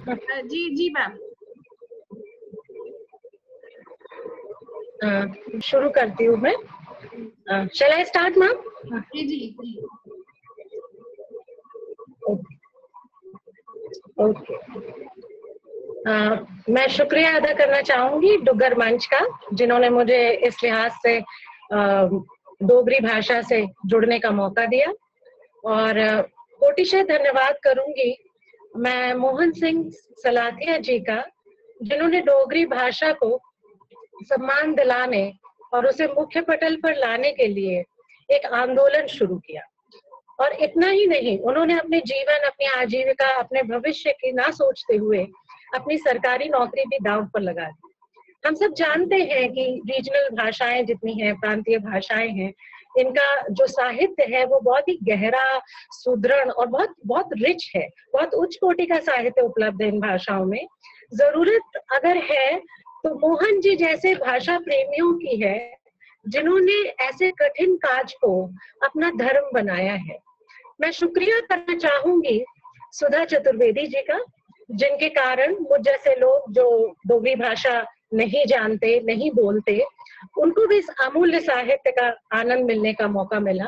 जी जी ma'am. शुरू करती हूँ मैं। Shall I start ma'am? जी जी जी। ओके। मैं शुक्रिया अदा करना चाहूंगी डुग्गर मंच का, जिन्होंने मुझे इस लिहाज से डोगरी भाषा से जुड़ने का मौका दिया, और कोटिशः धन्यवाद करूंगी मैं मोहन सिंह सलाथिया जी का, जिन्होंने डोगरी भाषा को सम्मान दिलाने और उसे मुख्य पटल पर लाने के लिए एक आंदोलन शुरू किया। और इतना ही नहीं, उन्होंने अपने जीवन, अपनी आजीविका, अपने भविष्य की ना सोचते हुए अपनी सरकारी नौकरी भी दांव पर लगा दी। हम सब जानते हैं कि रीजनल भाषाएं जितनी हैं, प्रांतीय भाषाएं हैं, इनका जो साहित्य है वो बहुत ही गहरा, सुदृढ़ और बहुत बहुत रिच है। बहुत उच्च कोटि का साहित्य उपलब्ध है इन भाषाओं में। जरूरत अगर है तो मोहन जी जैसे भाषा प्रेमियों की है, जिन्होंने ऐसे कठिन काज को अपना धर्म बनाया है। मैं शुक्रिया करना चाहूंगी सुधा चतुर्वेदी जी का, जिनके कारण मुझ जैसे लोग जो डोगरी भाषा नहीं जानते, नहीं बोलते, उनको भी इस अमूल्य साहित्य का आनंद मिलने का मौका मिला।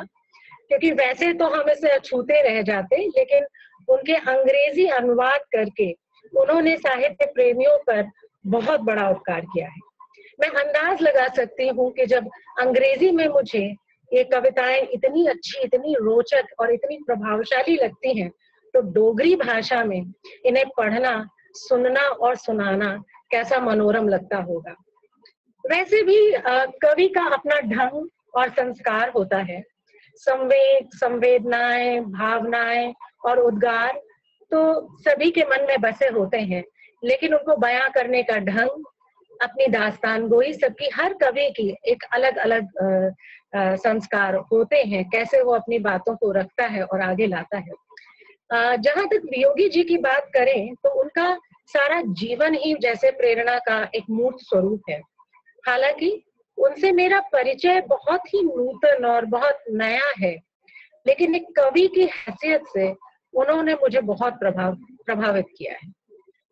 क्योंकि वैसे तो हम इसे छूते रह जाते, लेकिन उनके अंग्रेजी अनुवाद करके उन्होंने साहित्य प्रेमियों पर बहुत बड़ा उपकार किया है। मैं अंदाज लगा सकती हूँ कि जब अंग्रेजी में मुझे ये कविताएं इतनी अच्छी, इतनी रोचक और इतनी प्रभावशाली लगती हैं, तो डोगरी भाषा में इन्हें पढ़ना, सुनना और सुनाना कैसा मनोरम लगता होगा। वैसे भी कवि का अपना ढंग और संस्कार होता है। संवेग, संवेदनाएं, भावनाएं और उद्गार तो सभी के मन में बसे होते हैं, लेकिन उनको बयां करने का ढंग, अपनी दास्तान गोई, सबकी, हर कवि की एक अलग अलग संस्कार होते हैं, कैसे वो अपनी बातों को रखता है और आगे लाता है। जहां तक वियोगी जी की बात करें तो उनका सारा जीवन ही जैसे प्रेरणा का एक मूर्त स्वरूप है। हालांकि उनसे मेरा परिचय बहुत ही नूतन और बहुत नया है, लेकिन एक कवि की हैसियत से उन्होंने मुझे बहुत प्रभावित किया है।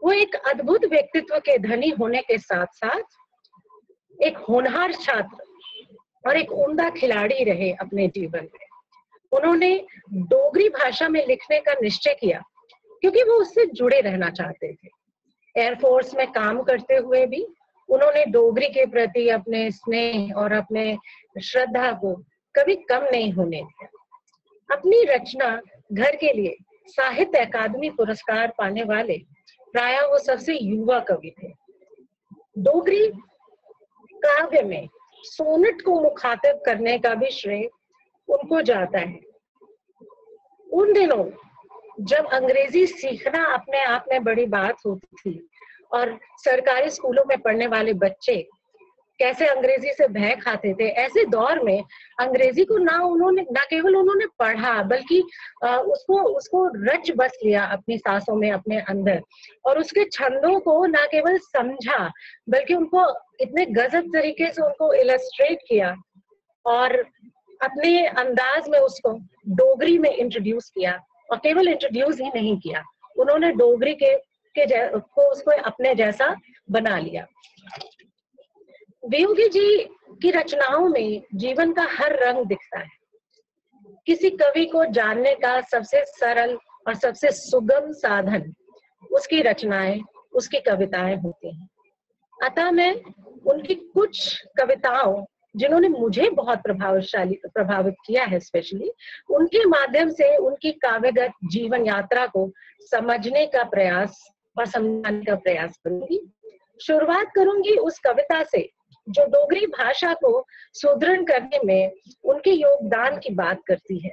वो एक अद्भुत व्यक्तित्व के धनी होने के साथ साथ एक होनहार छात्र और एक उम्दा खिलाड़ी रहे अपने जीवन में। उन्होंने डोगरी भाषा में लिखने का निश्चय किया क्योंकि वो उससे जुड़े रहना चाहते थे। एयरफोर्स में काम करते हुए भी उन्होंने डोगरी के प्रति अपने स्नेह और अपने श्रद्धा को कभी कम नहीं होने दिया। अपनी रचना घर के लिए साहित्य अकादमी पुरस्कार पाने वाले प्राय वो सबसे युवा कवि थे। डोगरी काव्य में सोनेट को मुखातिब करने का भी श्रेय उनको जाता है। उन दिनों जब अंग्रेजी सीखना अपने आप में बड़ी बात होती थी और सरकारी स्कूलों में पढ़ने वाले बच्चे कैसे अंग्रेजी से भय खाते थे, ऐसे दौर में अंग्रेजी को ना केवल उन्होंने पढ़ा, बल्कि उसको उसको रच बस लिया अपनी सांसों में, अपने अंदर, और उसके छंदों को ना केवल समझा बल्कि उनको इतने गजब तरीके से उनको इलस्ट्रेट किया और अपने अंदाज में उसको डोगरी में इंट्रोड्यूस किया। और केवल इंट्रोड्यूस ही नहीं किया, उन्होंने डोगरी को उसको अपने जैसा बना लिया। वियोगी जी की रचनाओं में जीवन का हर रंग दिखता है। किसी कवि को जानने का सबसे सरल और सबसे सुगम साधन उसकी रचनाएं, उसकी कविताएं होती हैं। अतः मैं उनकी कुछ कविताओं, जिन्होंने मुझे बहुत प्रभावित किया है, स्पेशली उनके माध्यम से उनकी काव्यगत जीवन यात्रा को समझने का प्रयास और समझाने का प्रयास करूंगी। शुरुआत करूंगी उस कविता से जो डोगरी भाषा को सुदृढ़ करने में उनके योगदान की बात करती है,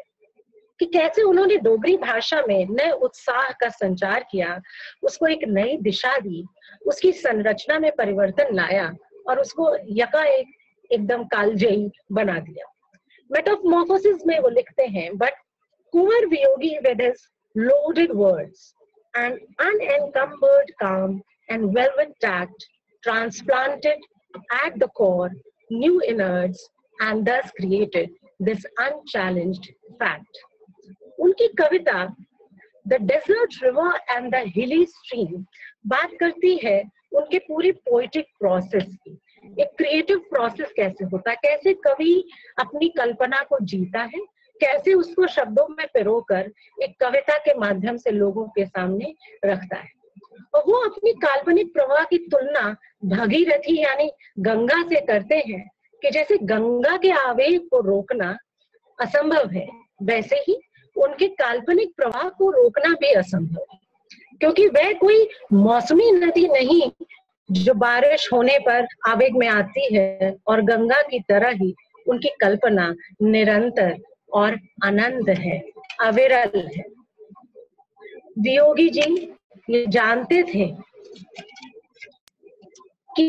कि कैसे उन्होंने डोगरी भाषा में नए उत्साह का संचार किया, उसको एक नई दिशा दी, उसकी संरचना में परिवर्तन लाया और उसको यकाएक एकदम कालजयी बना दिया। मेटामॉर्फोसिस में वो लिखते हैं, but Kunwar Viyogi with his loaded words and unencumbered calm and velvet tact transplanted at the core new innards and thus created this unchallenged fact. उनकी कविता the desert river and the hilly stream बात करती है उनके पूरी पोइटिक प्रोसेस की, एक creative process कैसे होता है, कैसे कवि अपनी कल्पना को जीता है, कैसे उसको शब्दों में पिरोकर एक कविता के माध्यम से लोगों के सामने रखता है। और वो अपनी काल्पनिक प्रवाह की तुलना भगीरथी यानी गंगा से करते हैं कि जैसे गंगा के आवेग को रोकना असंभव है, वैसे ही उनके काल्पनिक प्रवाह को रोकना भी असंभव है, क्योंकि वह कोई मौसमी नदी नहीं जो बारिश होने पर आवेग में आती है, और गंगा की तरह ही उनकी कल्पना निरंतर और अनंत है, अविरल है। वियोगी जी ये जानते थे कि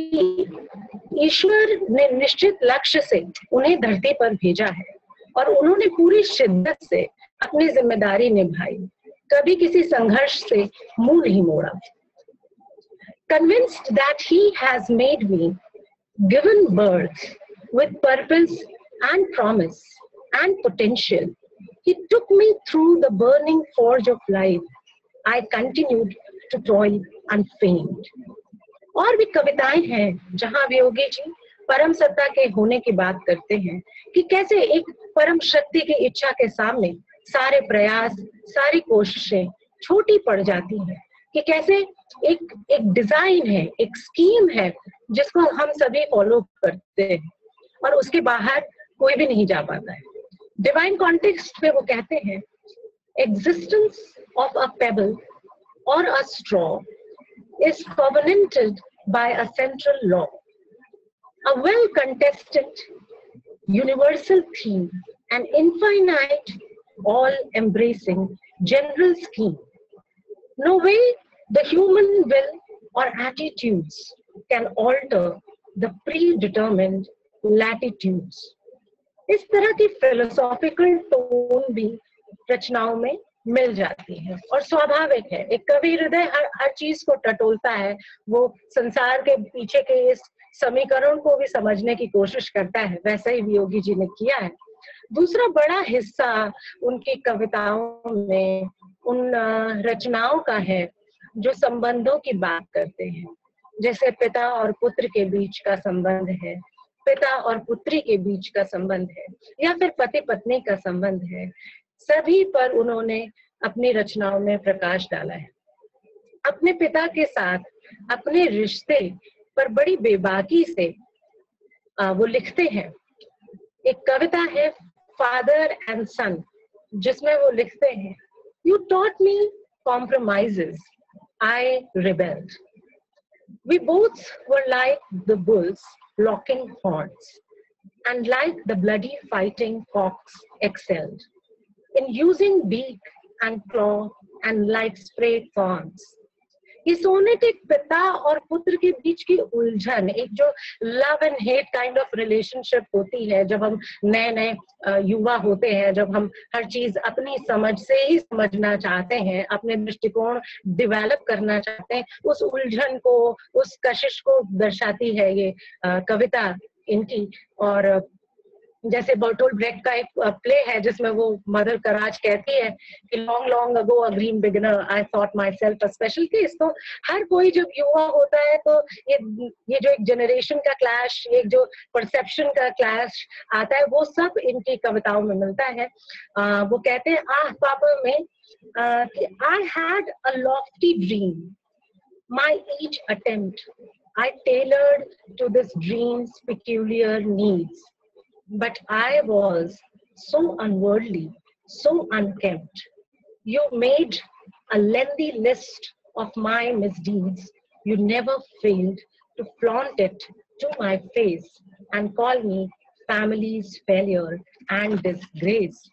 ईश्वर ने निश्चित लक्ष्य से उन्हें धरती पर भेजा है और उन्होंने पूरी शिद्दत से अपनी जिम्मेदारी निभाई, कभी किसी संघर्ष से मुंह नहीं मोड़ा। Convinced that he has made me, given birth with purpose and promise and potential, he took me through the burning forge of life. I continued to toil unfeigned. और भी कविताएं हैं जहां वियोगी जी परम सत्ता के होने की बात करते हैं कि कैसे एक परम शक्ति की इच्छा के सामने सारे प्रयास, सारी कोशिशें छोटी पड़ जाती हैं, कि कैसे एक डिजाइन है, एक स्कीम है जिसको हम सभी फॉलो करते हैं और उसके बाहर कोई भी नहीं जा पाता है। डिवाइन कॉन्टेक्स्ट में वो कहते हैं, existence of a pebble or a straw is covenanted by a central law, a well-contested universal theme, an infinite, all-embracing general scheme. No way the human will or attitudes can alter the predetermined latitudes. इस तरह की philosophical tone भी रचनाओं में मिल जाती है और स्वाभाविक है। एक कवि हृदय हर चीज को टटोलता है, वो संसार के पीछे के इस समीकरण को भी समझने की कोशिश करता है, वैसा ही वियोगी जी ने किया है। दूसरा बड़ा हिस्सा उनकी कविताओं में उन रचनाओं का है जो संबंधों की बात करते हैं, जैसे पिता और पुत्र के बीच का संबंध है, पिता और पुत्री के बीच का संबंध है, या फिर पति पत्नी का संबंध है। सभी पर उन्होंने अपनी रचनाओं में प्रकाश डाला है। अपने पिता के साथ अपने रिश्ते पर बड़ी बेबाकी से वो लिखते हैं। एक कविता है फादर एंड सन, जिसमें वो लिखते हैं, you taught me compromises, I rebelled, we both were like the bulls locking horns, and like the bloody fighting cocks excelled in using beak and claw and like sprayed thorns. ये sonnet एक पिता और पुत्र के बीच की उलझन, एक जो love and hate kind of relationship होती है जब हम नए नए युवा होते हैं, जब हम हर चीज अपनी समझ से ही समझना चाहते हैं, अपने दृष्टिकोण डेवलप करना चाहते हैं, उस उलझन को, उस कशिश को दर्शाती है ये कविता इनकी। और जैसे बर्टोल्ड ब्रेक्ट का एक प्ले है जिसमें वो मदर कराज कहती है कि long long ago a green beginner I thought my self a special case. तो हर कोई जब युवा होता है तो ये जो एक जनरेशन का क्लैश, एक जो परसेप्शन का क्लैश आता है, वो सब इनकी कविताओं में मिलता है। वो कहते हैं आह पापा में कि I had a lofty dream, my each attempt I tailored to this dreams peculiar needs. But I was so unworldly, so unkempt. You made a lengthy list of my misdeeds. You never failed to flaunt it to my face and call me family's failure and disgrace.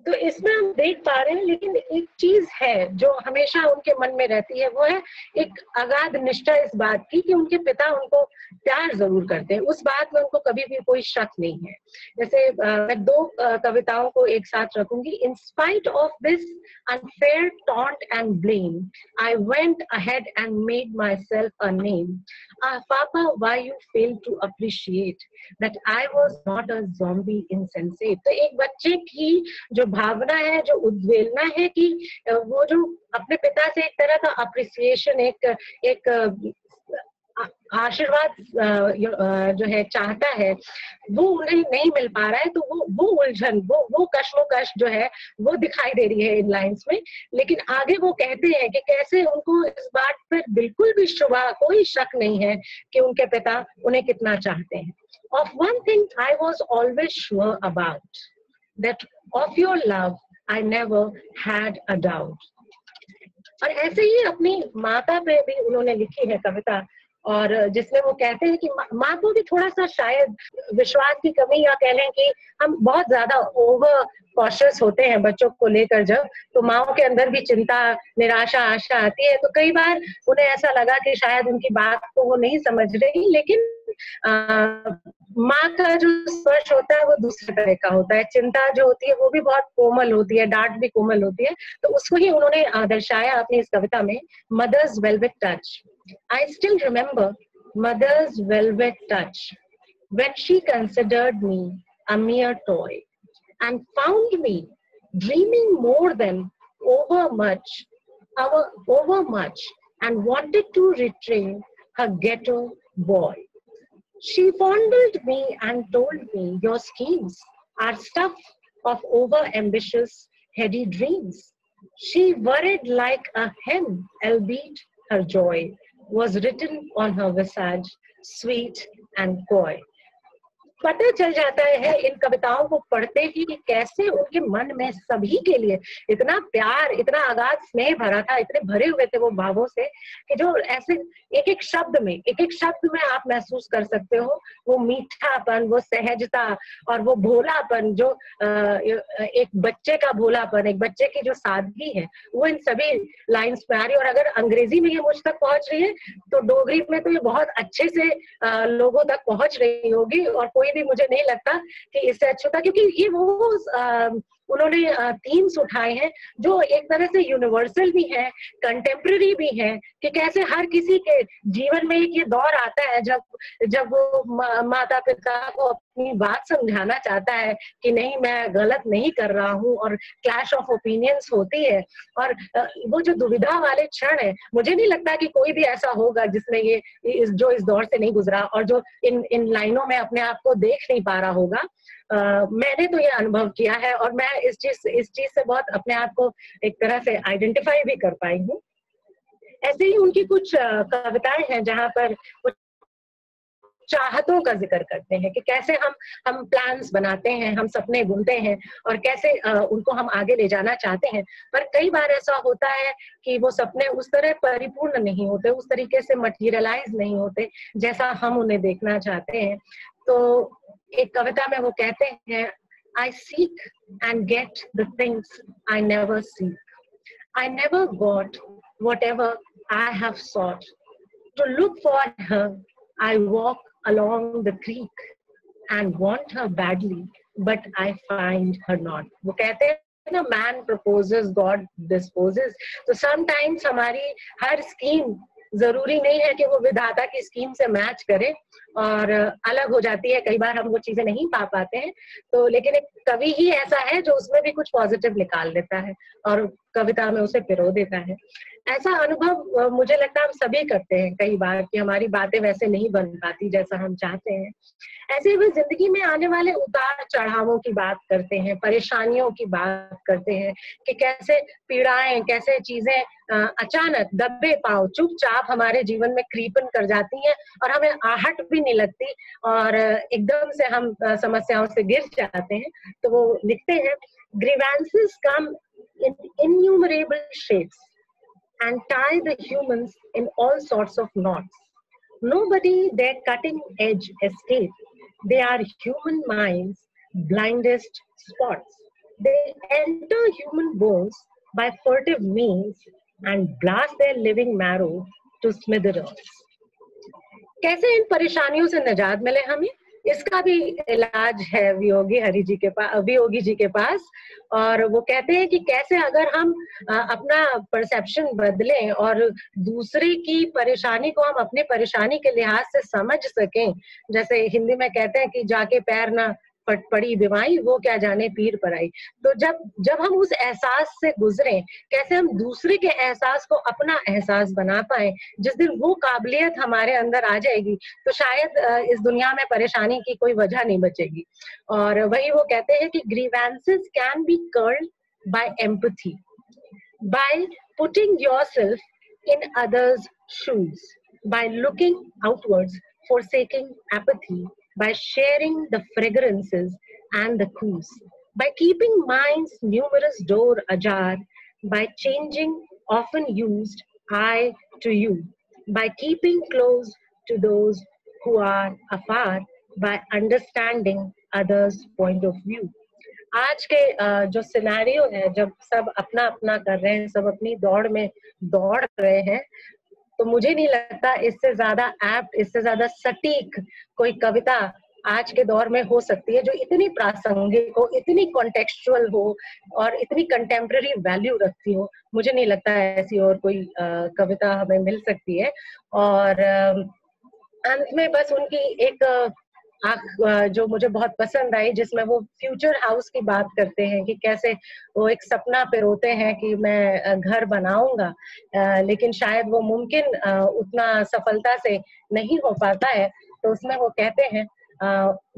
तो इसमें हम देख पा रहे हैं, लेकिन एक चीज है जो हमेशा उनके मन में रहती है, वो है एक अगाध निष्ठा इस बात की कि उनके पिता उनको प्यार जरूर करते हैं, उस बात में उनको कभी भी कोई शक नहीं है। जैसे मैं दो कविताओं को एक साथ रखूंगी। In spite of this unfair taunt and blame, I went ahead and made myself a name. Papa why you fail to appreciate that I was not a zombie insensate. तो एक बच्चे की जो भावना है, जो उद्वेलना है कि वो जो अपने पिता से एक तरह का अप्रिसिएशन, एक आशीर्वाद जो है चाहता है, वो उन्हें नहीं मिल पा रहा है। तो वो उलझन, वो कश्मोकश जो है वो दिखाई दे रही है इन लाइंस में। लेकिन आगे वो कहते हैं कि कैसे उनको इस बात पर बिल्कुल भी कोई शक नहीं है कि उनके पिता उन्हें कितना चाहते हैं। Of one thing I was always sure about, that of your love I never had a doubt. और ऐसे ही अपनी माता पे भी उन्होंने लिखी है कविता, और जिसमें वो कहते हैं कि माँ को भी थोड़ा सा शायद विश्वास की कमी, या कह लें कि हम बहुत ज्यादा ओवर कॉशियस होते हैं बच्चों को लेकर, जब तो माओ के अंदर भी चिंता, निराशा, आशा आती है। तो कई बार उन्हें ऐसा लगा कि शायद उनकी बात को वो नहीं समझ रही, लेकिन माँ का जो स्पर्श होता है वो दूसरे तरह का होता है। चिंता जो होती है वो भी बहुत कोमल होती है, डांट भी कोमल होती है। तो उसको ही उन्होंने दर्शाया अपनी इस कविता में, mother's velvet touch. I still remember mother's velvet touch when she considered me a mere toy and found me dreaming more than overmuch, overmuch, and wanted to retrain her ghetto boy. She fondled me and told me, your schemes are stuff of over-ambitious, heady dreams. She worried like a hen, albeit her joy was written on her visage, sweet and coy. पता चल जाता है इन कविताओं को पढ़ते ही कि कैसे उनके मन में सभी के लिए इतना प्यार, इतना अगाध स्नेह भरा था, इतने भरे हुए थे वो भावों से, कि जो ऐसे एक एक शब्द में आप महसूस कर सकते हो वो मीठापन, वो सहजता और वो भोलापन, जो एक बच्चे का भोलापन, एक बच्चे की जो सादगी है, वो इन सभी लाइंस में आ रही है। और अगर अंग्रेजी में ये मुझ तक पहुंच रही है तो डोगरी में तो ये बहुत अच्छे से लोगों तक पहुंच रही होगी, और कोई भी मुझे नहीं लगता कि इससे अच्छा था, क्योंकि ये वो उन्होंने थीम्स उठाए हैं जो एक तरह से यूनिवर्सल भी है, कंटेम्प्रेरी भी है, कि कैसे हर किसी के जीवन में एक ये दौर आता है जब वो माता पिता को अपनी बात समझाना चाहता है कि नहीं, मैं गलत नहीं कर रहा हूँ, और क्लैश ऑफ ओपिनियंस होती है। और वो जो दुविधा वाले क्षण है, मुझे नहीं लगता कि कोई भी ऐसा होगा जिसमें इस दौर से नहीं गुजरा, और जो इन लाइनों में अपने आप को देख नहीं पा रहा होगा। मैंने तो ये अनुभव किया है, और मैं इस चीज से बहुत अपने आप को एक तरह से आइडेंटिफाई भी कर पाई हूँ। ऐसे ही उनकी कुछ कविताएं हैं जहां पर चाहतों का जिक्र करते हैं कि कैसे हम प्लान्स बनाते हैं, हम सपने बुनते हैं, और कैसे उनको हम आगे ले जाना चाहते हैं। पर कई बार ऐसा होता है कि वो सपने उस तरह परिपूर्ण नहीं होते, उस तरीके से मटेरियलाइज नहीं होते जैसा हम उन्हें देखना चाहते हैं। तो एक कविता में वो कहते हैं, I seek and get the things I never seek. I never got whatever I have sought. To look for her, I walk along the creek and want her badly, but I find her not. वो कहते हैं ना, man proposes, God disposes. तो sometimes हमारी हर scheme जरूरी नहीं है कि वो विधाता की स्कीम से मैच करे, और अलग हो जाती है। कई बार हम वो चीजें नहीं पा पाते हैं, तो लेकिन एक कवि ही ऐसा है जो उसमें भी कुछ पॉजिटिव निकाल लेता है और कविता में उसे पिरो देता है। ऐसा अनुभव मुझे लगता है हम सभी करते हैं कई बार, कि हमारी बातें वैसे नहीं बन पाती जैसा हम चाहते हैं। ऐसे ही जिंदगी में आने वाले उतार चढ़ावों की बात करते हैं, परेशानियों की बात करते हैं, कि कैसे पीड़ाएं, कैसे चीजें अचानक दबे पांव चुपचाप हमारे जीवन में क्रीपन कर जाती हैं, और हमें आहट भी नहीं लगती, और एकदम से हम समस्याओं से गिर जाते हैं। तो वो लिखते हैं, grievances come in innumerable shapes and tie the humans in all sorts of knots. Nobody their cutting edge escape. They are human minds' blindest spots. They enter human bones by furtive means and blast their living marrow to smithereens. कैसे इन परेशानियों से निजात मिले हमें, इसका भी इलाज है वियोगी जी के पास। और वो कहते हैं कि कैसे अगर हम अपना परसेप्शन बदलें और दूसरे की परेशानी को हम अपनी परेशानी के लिहाज से समझ सकें, जैसे हिंदी में कहते हैं कि जाके पैर ना पड़ी बीमारी, वो क्या जाने पीर पर आई। तो जब जब हम उस एहसास से गुजरे, कैसे हम दूसरे के एहसास को अपना एहसास बना पाए, जिस दिन वो काबिलियत हमारे अंदर आ जाएगी तो शायद इस दुनिया में परेशानी की कोई वजह नहीं बचेगी। और वही वो कहते हैं कि grievances can be curbed by empathy, by putting yourself in others' shoes, by looking outwards, forsaking apathy, by sharing the fragrances and the coos, by keeping mind's numerous door ajar, by changing often used I to you, by keeping close to those who are afar, by understanding others' point of view. आज के जो scenario है, जब सब अपना अपना कर रहे हैं, सब अपनी दौड़ में दौड़ रहे हैं, तो मुझे नहीं लगता इससे ज्यादा एप्ट, इससे ज्यादा सटीक कोई कविता आज के दौर में हो सकती है जो इतनी प्रासंगिक हो, इतनी कॉन्टेक्चुअल हो और इतनी कंटेम्प्रेरी वैल्यू रखती हो। मुझे नहीं लगता ऐसी और कोई कविता हमें मिल सकती है। और अंत में बस उनकी एक जो मुझे बहुत पसंद आई, जिसमें वो फ्यूचर हाउस की बात करते हैं कि कैसे वो एक सपना पिरोते हैं कि मैं घर बनाऊंगा, लेकिन शायद वो मुमकिन उतना सफलता से नहीं हो पाता है। तो उसमें वो कहते हैं,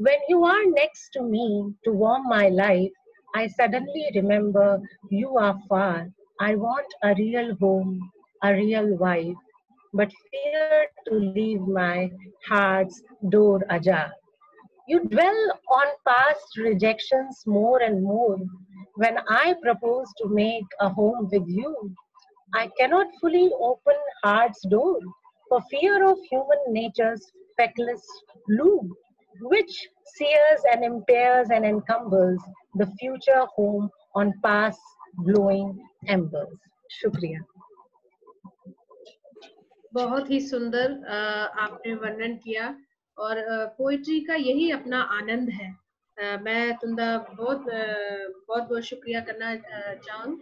when you are next to me to warm my life, I suddenly remember you are far. I want a real home, a real wife, but fear to leave my heart's door ajar. You dwell on past rejections more and more. When I propose to make a home with you, I cannot fully open heart's door for fear of human nature's feckless loom, which sears and impairs and encumbers the future home on past glowing embers. शुक्रिया। बहुत ही सुंदर आपने वर्णन किया और poetry का यही अपना आनंद है। मैं तुंदा बहुत बहुत शुक्रिया करना चाहूँ।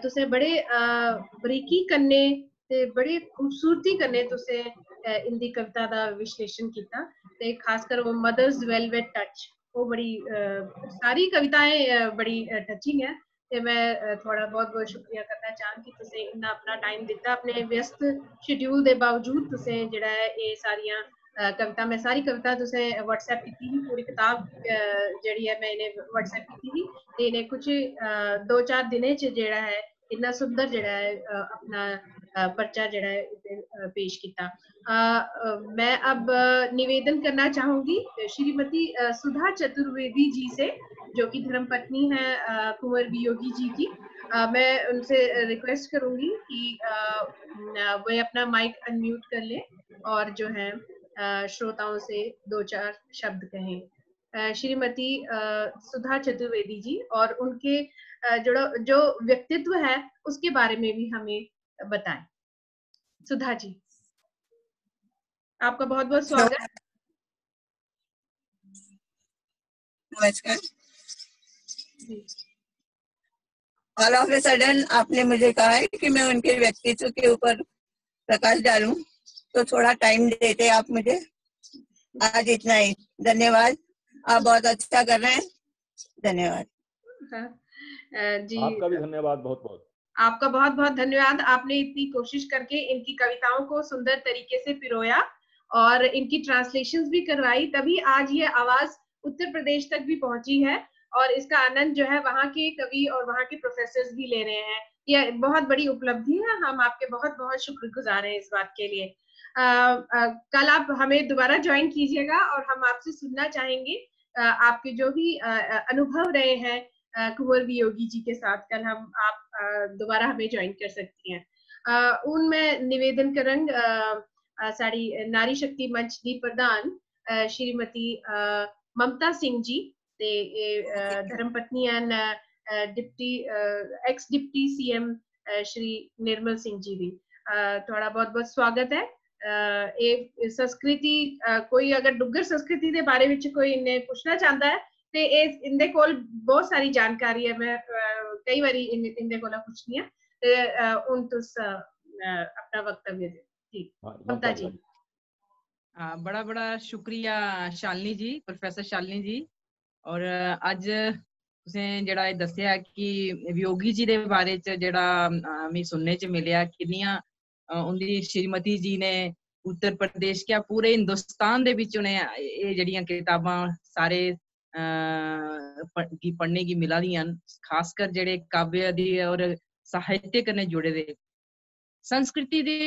तुसे बड़े बरीकी कन्ने ते बड़े खूबसूरती कन्ने तुसे इंदी कविता दा विश्लेषण किया ते खासकर वो मदर्स वेलवेट टच, वो बड़ी सारी कविताएं बड़ी टचिंग है। ते मैं थोड़ा बहुत बहुत शुक्रिया करना चाहां कि तुसे इन्ना अपना टाइम दिता, अपने व्यस्त शेड्यूल दे बावजूद तुसे जेड़ा है ये सारियां कविता, मैं सारी कविता तुसे व्हाट्सएप की थी, पूरी किताब जेड़ी है मैं इन्हें व्हाट्सएप की थी ते इन्हें कुछ 2-4 दिनें च जेड़ा है इतना सुंदर जेड़ा है अपना पर्चा जेड़ा है पेश किया। मैं अब निवेदन करना चाहूंगी श्रीमती सुधा चतुर्वेदी जी से, जो कि धर्मपत्नी है कुंवर वियोगी जी की। मैं उनसे रिक्वेस्ट करूंगी कि वे अपना माइक अनम्यूट कर ले और जो है श्रोताओं से 2-4 शब्द कहें। श्रीमती सुधा चतुर्वेदी जी, और उनके जो व्यक्तित्व है उसके बारे में भी हमें बताएं। सुधा जी, आपका बहुत बहुत स्वागत। नमस्कार। ऑल ऑफ ए सडन आपने मुझे कहा है कि मैं उनके व्यक्तित्व के ऊपर प्रकाश डालूं, तो थोड़ा टाइम देते आप मुझे। आज इतना ही, धन्यवाद। आप बहुत अच्छा कर रहे हैं, धन्यवाद। जी, आपका भी धन्यवाद, बहुत बहुत आपका बहुत बहुत धन्यवाद। आपने इतनी कोशिश करके इनकी कविताओं को सुंदर तरीके से पिरोया और इनकी ट्रांसलेशंस भी करवाई, तभी आज ये आवाज उत्तर प्रदेश तक भी पहुंची है और इसका आनंद जो है वहाँ के कवि और वहाँ के प्रोफेसर्स भी ले रहे हैं। यह बहुत बड़ी उपलब्धि है, हम आपके बहुत बहुत शुक्रगुजार हैं इस बात के लिए। कल आप हमें दोबारा ज्वाइन कीजिएगा और हम आपसे सुनना चाहेंगे आपके जो भी अनुभव रहे हैं कुंवर वियोगी जी के साथ। कल हम आप दोबारा हमें ज्वाइन कर सकती हैं। उनमें निवेदन करंग साड़ी नारी शक्ति मंच दी प्रधान श्रीमती ममता सिंह जी ते धर्मपत्नी and deputy ex deputy CM Shri Nirmal Singh ji भी थोड़ा बहुत बहुत स्वागत है। ਇਹ संस्कृति कोई अगर डुग्गर संस्कृति के बारे में कोई इन्हें पूछना चाहता है तो इनके कोल बहुत सारी जानकारी है। मैं कई बारी इनके कोला पूछनी है, उन तुस अपना वक्तव्य दे। जी ममता जी। बड़ा बड़ा शुक्रिया शालिनी जी, प्रोफेसर शालिनी जी, और अज तुसें जेह्ड़ा एह् दस्सेआ कि वियोगी जी दे बारे च जेह्ड़ा मिगी सुनने च मिलेआ किन्नियां उंदी श्रीमती जी ने उत्तर प्रदेश क्या पूरे हिंदुस्तान दे बिच उ'नें एह् जेह्ड़ियां किताबां सारे गी पढ़ने गी मिला दियां न, खासकर जेह्ड़े काव्य दी और साहित्य कन्नै जुड़े दे। संस्कृति दे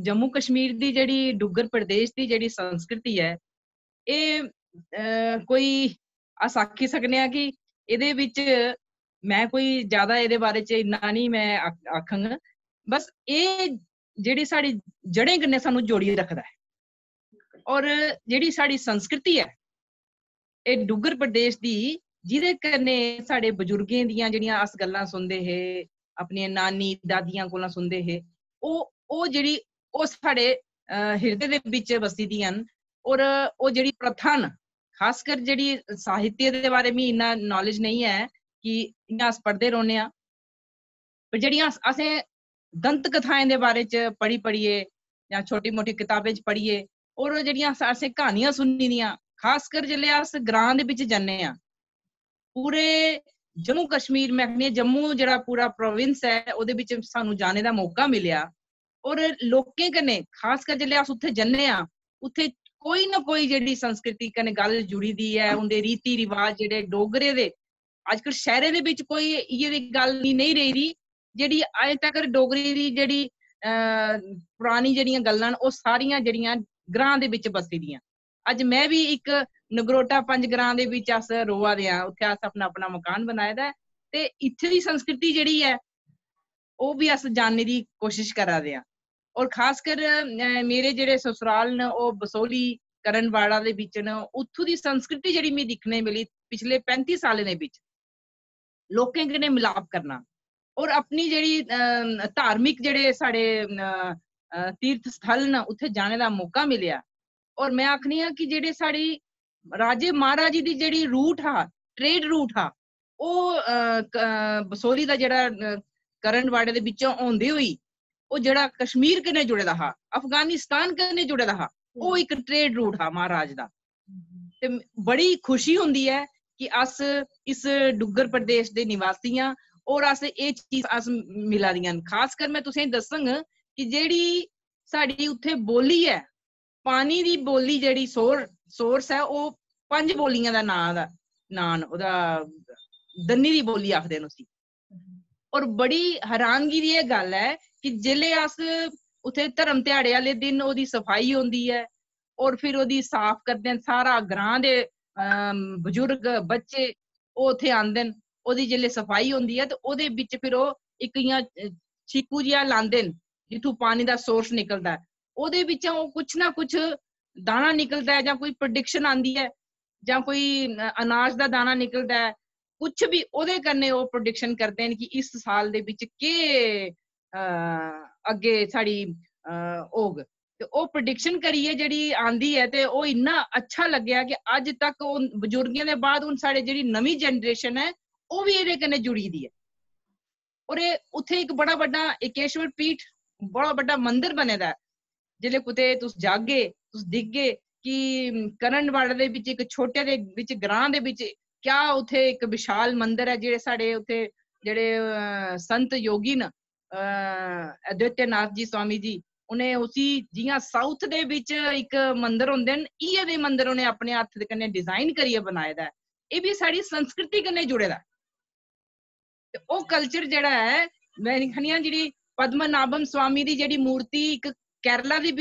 जम्मू कश्मीर दी जेह्ड़ी डुग्गर प्रदेश दी जेह्ड़ी संस्कृति है एह् कोई अस आखी सकने आं कि एह्दे बिच मैं कोई ज्यादा एह्दे बारे च इन्ना नहीं मैं आखङ, बस एह् जेह्ड़ी साढ़ी जड़ें कन्नै सानू जोड़ियै रखदा है। और जेह्ड़ी साढ़ी संस्कृति है एह् डुग्गर प्रदेश दी जिहदे कन्नै साढ़े बजुर्गें दियां जेह्ड़ियां अस गल्लां सुनदे हे, अपनियां नानी दादियां कोला सुनदे हे, ओह् जेह्ड़ी ओह् साढ़े हिरदे दे बिच बसी दियां न। और ओह् जेह्ड़ी प्रथा न, खासकर जेह्ड़ी साहित्य दे बारे में इन्ना नॉलेज नहीं है कि इ'यां अस पढ़दे रौह्ने आं, पर जेह्ड़ियां असें दंत कथाएं दे बारे च पढ़ियै जां छोटी मोटी किताबें च पढ़ियै और जेह्ड़ियां असें क्हानियां सुनी दियां, खासकर जेल्लै अस ग्रां दे बिच जन्ने आं, पूरे जम्मू कश्मीर में आखनी जम्मू जेह्ड़ा पूरा प्रोविंस है ओह्दे बिच सानू जाने दा मौका मिलेआ और लोकें कन्नै खासकर जेल्लै अस उत्थे जन्ने आं, उत्थे कोई ना कोई जेह्ड़ी संस्कृति कन्नै गल्ल जुड़ी दी है, उंदे रीति रिवाज जेह्ड़े डोगरे दे अजकल शहरें दे बिच कोई इ'यै गल्ल नहीं रेही दी जेह्ड़ी अजें तक डोगरी दी जेह्ड़ी पुरानी जेह्ड़ियां गल्लां न ओह् सारियां जेह्ड़ियां ग्रां दे बिच बसी दियां। अज मैं भी इक नगरोटा 5 ग्रां दे बिच अस रोआ दे आं, उत्थे अस अपना अपना मकान बनाए दा ऐ ते इत्थे दी संस्कृति जेह्ड़ी ऐ ओह् भी अस जानने दी कोशिश करा दे आं। और खासकर मेरे जेह्ड़े ससुराल न ओह् बसोली करणवाड़ा दे बिच न, उत्थों दी संस्कृति जेह्ड़ी मिगी दिक्खने मिली पिछले 35 सालें दे बिच, लोकें कन्नै मिलाप करना और अपनी जेह्ड़ी धार्मिक जेह्ड़े साढ़े तीर्थ स्थल न उत्थे जाने दा मौका मिलेआ। और मैं आखनी आं कि जेह्ड़े साढ़ी राजे महाराजे दी जेह्ड़ी रूट हा, ट्रेड रूट हा, ओह् बसोली दा जेह्ड़ा करणवाड़े दे बिचों होंदे होई ओह् जेह्ड़ा कश्मीर कन्नै जुड़े दा हा, अफगानिस्तान कन्नै जुड़े दा हा, ओह् इक ट्रेड रूट हा महाराज दा। ते बड़ी खुशी होंदी है कि अस इस डुग्गर प्रदेश दे निवासी आं और अस एह् चीज अस मिला दियां न। खासकर मैं तुसेंगी दस्सङ कि जेह्ड़ी साढ़ी उत्थे बोली है, पानी दी बोली जेह्ड़ी सोर्स है, ओह् 5 बोलियां दा नां न ओह्दा दन्नी दी बोली आखदे न उसी। और बड़ी हैरानगी दी एह् गल्ल है कि जेल्लै अस उत्थे धर्म ध्याड़े आह्ले दिन ओह्दी सफाई होंदी है और फिर ओह्दी साफ करदे न, सारा ग्रां दे बजुर्ग बच्चे ओह् उत्थे आंदे न, ओह्दी जेल्लै सफाई होंदी है ते ओह्दे बिच फिर ओह् इक इ'यां छीकू जिहा लांदे न जित्थूं पानी दा सोर्स निकलदा है, ओह्दे बिचा ओह् कुछ ना कुछ दाना निकलदा है जां कोई प्रोडिक्शन आंदी है जां कोई अनाज दा दाना निकलदा है, कुछ भी ओह्दे कन्नै ओह् प्रोडिक्शन करदे न कि इस साल दे बिच केह् अग्गे साढ़ी होग। ते ओह् प्रोडिक्शन करियै जेह्ड़ी आंदी है ते ओह् इन्ना अच्छा लग्गेआ कि अज तक ओह् बजुर्गें दे बाद हुन साढ़े जेह्ड़ी नवीं जनरेशन है ओह् भी एह्दे कन्नै जुड़ी दी है। और उत्थे इक बड़ा बड्डा एकेश्वर पीठ बड़ा बड्डा मंदिर बने दा है, जेल्लै कुतै तुस जागे तुस दिखगे कि करणवाड़ा दे बिच इक छोटे दे बिच ग्रां दे बिच क्या उत्थे इक विशाल मंदिर है, जेह्ड़े साढ़े उत्थे जेह्ड़े संत योगी न अद्वैत नाथ जी स्वामी जी, उ'नें उसी जियां साउथ दे बिच इक मंदिर होंदे न, इ'यै दे मंदिर उ'नें अपने हत्थ दे कन्नै डिजाइन करियै बनाए दा है। एह् भी साढ़ी संस्कृति कन्नै जुड़े दा ते ओह् कल्चर जेह्ड़ा है मैं दिक्खनी आं जेह्ड़ी पद्मनाभम स्वामी दी जेह्ड़ी मूर्ति इक केरला दी